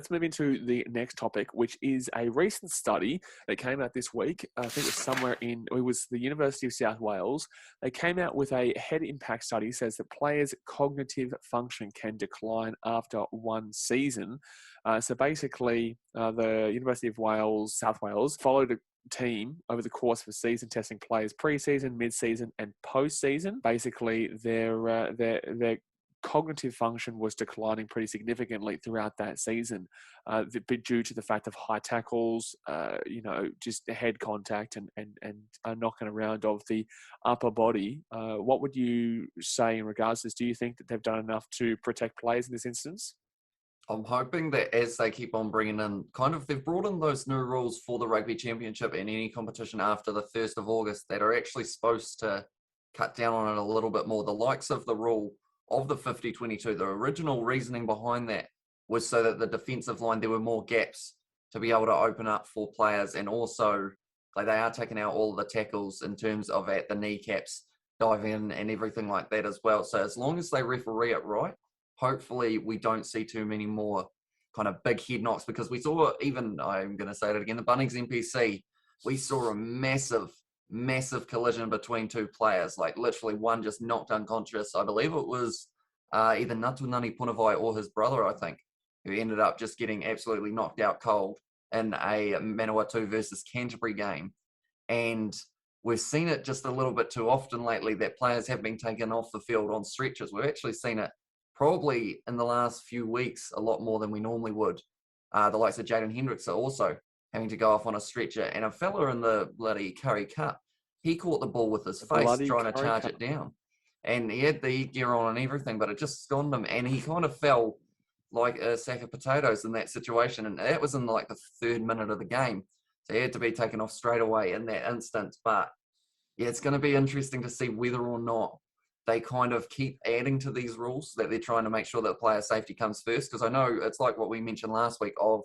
Let's move into the next topic, which is a recent study that came out this week. I think it was the University of South Wales. They came out with a head impact study, says that players' cognitive function can decline after one season. So basically, the University of Wales, South Wales, followed a team over the course of a season, testing players pre-season, mid-season, and post-season. Basically, their cognitive function was declining pretty significantly throughout that season, due to the fact of high tackles, just head contact and knocking around of the upper body. What would you say in regards to this? Do you think that they've done enough to protect players in this instance? I'm hoping that as they keep on bringing in, they've brought in those new rules for the Rugby Championship and any competition after the 1st of August that are actually supposed to cut down on it a little bit more. The likes of the rule of the 50-22, the original reasoning behind that was so that the defensive line, there were more gaps to be able to open up for players. And also, they are taking out all of the tackles in terms of at the kneecaps, dive in and everything like that as well. So as long as they referee it right, hopefully we don't see too many more kind of big head knocks, because we saw, even, I'm going to say it again, the Bunnings NPC, we saw a massive collision between two players, like literally one just knocked unconscious. I believe it was either Natunani Punavai or his brother, I think, who ended up just getting absolutely knocked out cold in a Manawatu versus Canterbury game. And we've seen it just a little bit too often lately that players have been taken off the field on stretchers. We've actually seen it probably in the last few weeks a lot more than we normally would. The likes of Jaden Hendricks are also having to go off on a stretcher. And a fella in the bloody Curry Cup, he caught the ball with his face trying to charge it down. And he had the gear on and everything, but it just stunned him. And he kind of fell like a sack of potatoes in that situation. And that was in like the 3rd minute of the game. So he had to be taken off straight away in that instance. But yeah, it's going to be interesting to see whether or not they kind of keep adding to these rules, that they're trying to make sure that player safety comes first. Because I know it's like what we mentioned last week of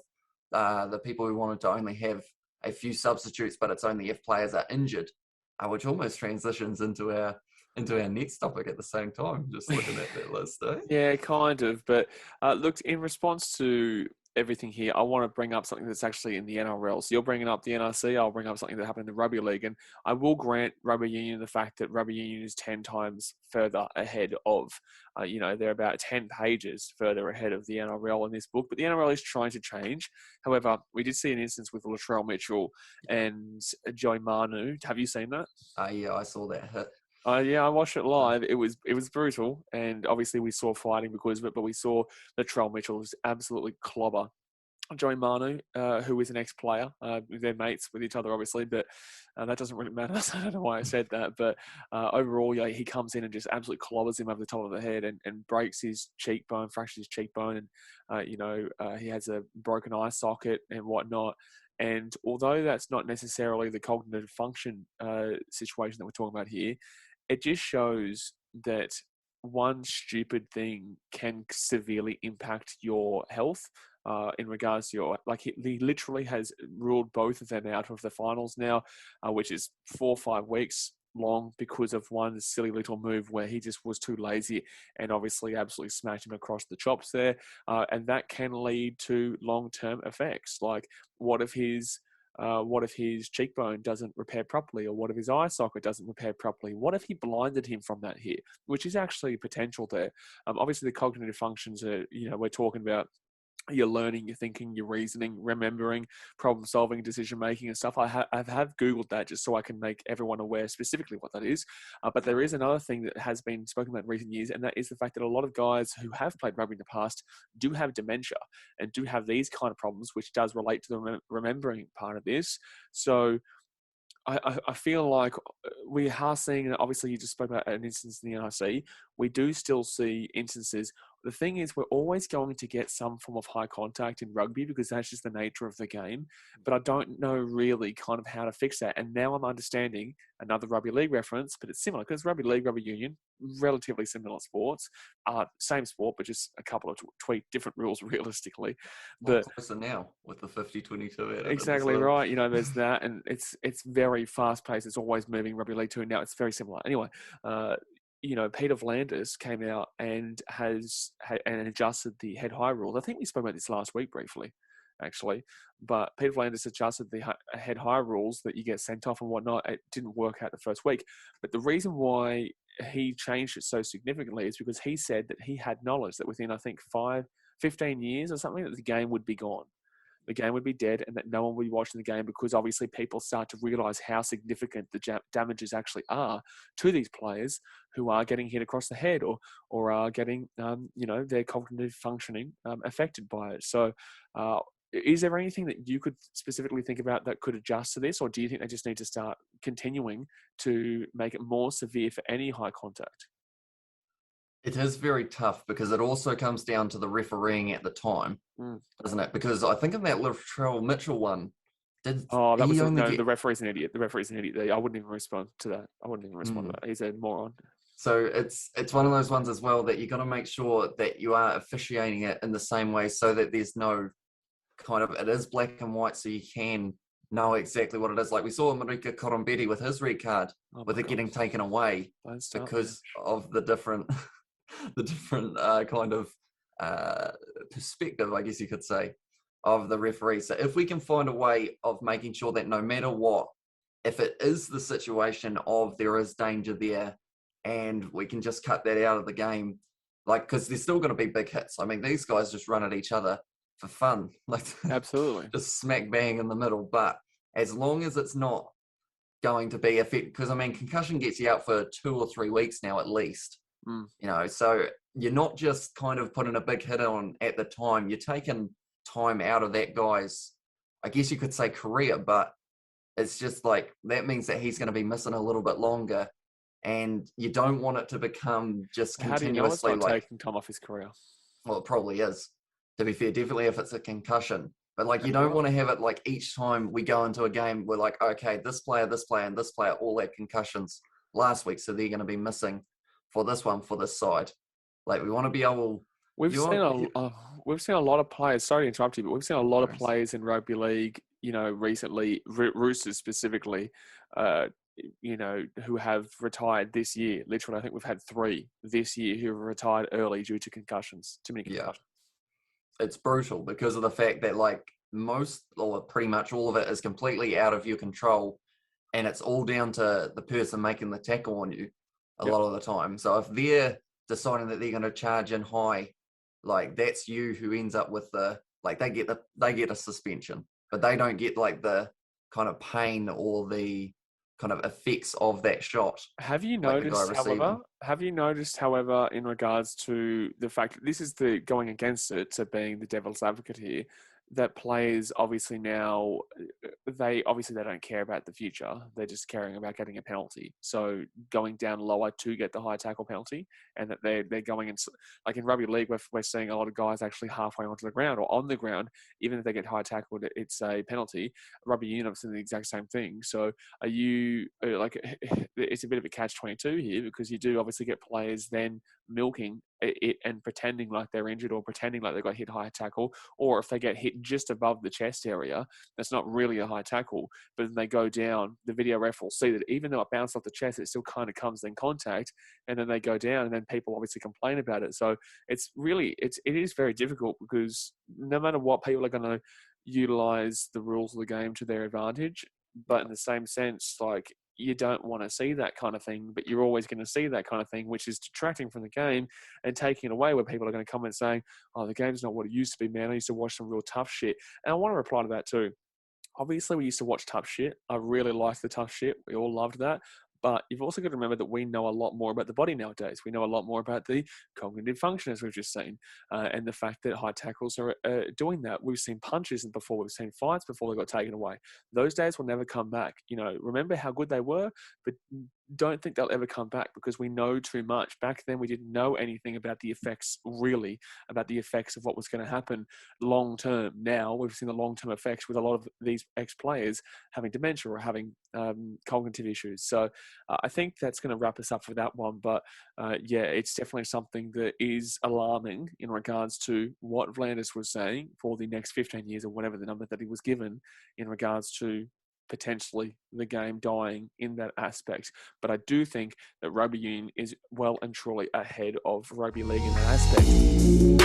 the people who wanted to only have a few substitutes, but it's only if players are injured, which almost transitions into our next topic at the same time, just looking at that list. Yeah, kind of. But look, in response to everything here, I want to bring up something that's actually in the NRL. So you're bringing up the NRC, I'll bring up something that happened in the Rugby League. And I will grant Rugby Union the fact that Rugby Union is 10 times further ahead of, they're about 10 pages further ahead of the NRL in this book. But the NRL is trying to change. However, we did see an instance with Latrell Mitchell and Joey Manu. Have you seen that? Yeah, I saw that hit. Yeah, I watched it live. It was brutal, and obviously we saw fighting because of it, but we saw Latrell Mitchell was absolutely clobber Joey Manu, who is an ex-player. They're mates with each other, obviously, but that doesn't really matter. I don't know why I said that, but overall, he comes in and just absolutely clobbers him over the top of the head and breaks his cheekbone, fractures his cheekbone, and he has a broken eye socket and whatnot. And although that's not necessarily the cognitive function situation that we're talking about here, it just shows that one stupid thing can severely impact your health in regards to he literally has ruled both of them out of the finals now, which is 4 or 5 weeks long because of one silly little move where he just was too lazy and obviously absolutely smashed him across the chops there. And that can lead to long-term effects. Like what if his cheekbone doesn't repair properly, or what if his eye socket doesn't repair properly? What if he blinded him from that hit, which is actually potential there. Obviously, the cognitive functions are, we're talking about your learning, your thinking, your reasoning, remembering, problem solving, decision making and stuff. I have Googled that just so I can make everyone aware specifically what that is. But there is another thing that has been spoken about in recent years, and that is the fact that a lot of guys who have played rugby in the past do have dementia and do have these kind of problems, which does relate to the remembering part of this. So I feel like we are seeing, obviously you just spoke about an instance in the NRC, we do still see instances. The thing is, we're always going to get some form of high contact in rugby because that's just the nature of the game. But I don't know really kind of how to fix that. And now I'm understanding another rugby league reference, but it's similar because rugby league, rugby union, relatively similar sports, same sport, but just a couple of tweaked different rules realistically. But closer now with the 50-22. Exactly right. There's that, and it's very fast paced. It's always moving. Rugby league too. Now it's very similar. Anyway, Peter Vlandis came out and and adjusted the head high rules. I think we spoke about this last week briefly, actually. But Peter Vlandis adjusted the head high rules that you get sent off and whatnot. It didn't work out the first week. But the reason why he changed it so significantly is because he said that he had knowledge that within, I think, 15 years or something, that the game would be gone. The game would be dead and that no one would be watching the game, because obviously people start to realise how significant the damages actually are to these players who are getting hit across the head or are getting, their cognitive functioning affected by it. So is there anything that you could specifically think about that could adjust to this, or do you think they just need to start continuing to make it more severe for any high contact? It is very tough because it also comes down to the refereeing at the time, doesn't it? Because I think in that Latrell Mitchell one, the referee's an idiot. The referee's an idiot. I wouldn't even respond to that. I wouldn't even respond to that. He's a moron. So it's one of those ones as well that you got to make sure that you are officiating it in the same way so that there's no it is black and white, so you can know exactly what it is. Like we saw Marika Korombeti with his red card, with it getting taken away because of the different perspective, I guess you could say, of the referee. So if we can find a way of making sure that no matter what, if it is the situation of there is danger there, and we can just cut that out of the game, because there's still going to be big hits. I mean, these guys just run at each other for fun, absolutely, just smack bang in the middle. But as long as it's not going to be affected, because I mean, concussion gets you out for 2 or 3 weeks now at least. So you're not just kind of putting a big hit on at the time. You're taking time out of that guy's, I guess you could say, career, but it's just that means that he's going to be missing a little bit longer, and you don't want it to become just continuously. How do you know it's not taking time off his career? Well, it probably is, to be fair, definitely if it's a concussion. But you don't want to have it each time we go into a game, we're okay, this player, and this player all had concussions last week, so they're going to be missing for this one, for this side. We want to be able. We've seen a lot of players. Sorry to interrupt you, but we've seen a lot of players in rugby league. Recently, Roosters specifically, who have retired this year. Literally, I think we've had 3 this year who have retired early due to concussions. Too many concussions. Yeah. It's brutal because of the fact that most or pretty much all of it is completely out of your control, and it's all down to the person making the tackle on you a lot of the time. So if they're deciding that they're going to charge in high, that's you who ends up with the they get a suspension, but they don't get the kind of pain or the kind of effects of that shot. Have you noticed, however, in regards to the fact that this is the going against it, so being the devil's advocate here, that players obviously now, they don't care about the future. They're just caring about getting a penalty. So going down lower to get the high tackle penalty, and that they're going in, in rugby league, we're seeing a lot of guys actually halfway onto the ground or on the ground, even if they get high tackled, it's a penalty. Rugby union, I'm saying the exact same thing. So are you, it's a bit of a catch-22 here, because you do obviously get players then milking it and pretending like they're injured, or pretending like they got hit high tackle, or if they get hit just above the chest area, that's not really a high tackle, but then they go down, the video ref will see that even though it bounced off the chest, it still kind of comes in contact, and then they go down, and then people obviously complain about it. So it's really, it is very difficult, because no matter what, people are going to utilize the rules of the game to their advantage, but in the same sense, you don't want to see that kind of thing, but you're always going to see that kind of thing, which is detracting from the game and taking it away, where people are going to come and saying, oh, the game's not what it used to be, man. I used to watch some real tough shit. And I want to reply to that too. Obviously, we used to watch tough shit. I really liked the tough shit. We all loved that. But you've also got to remember that we know a lot more about the body nowadays. We know a lot more about the cognitive function, as we've just seen, and the fact that high tackles are doing that. We've seen punches before. We've seen fights before they got taken away. Those days will never come back. Remember how good they were, but don't think they'll ever come back, because we know too much. Back then, we didn't know anything about the effects, really, about the effects of what was going to happen long term. Now, we've seen the long-term effects with a lot of these ex-players having dementia or having cognitive issues. So I think that's going to wrap us up for that one. But it's definitely something that is alarming in regards to what Vlandis was saying for the next 15 years, or whatever the number that he was given, in regards to potentially the game dying in that aspect. But I do think that rugby union is well and truly ahead of rugby league in that aspect.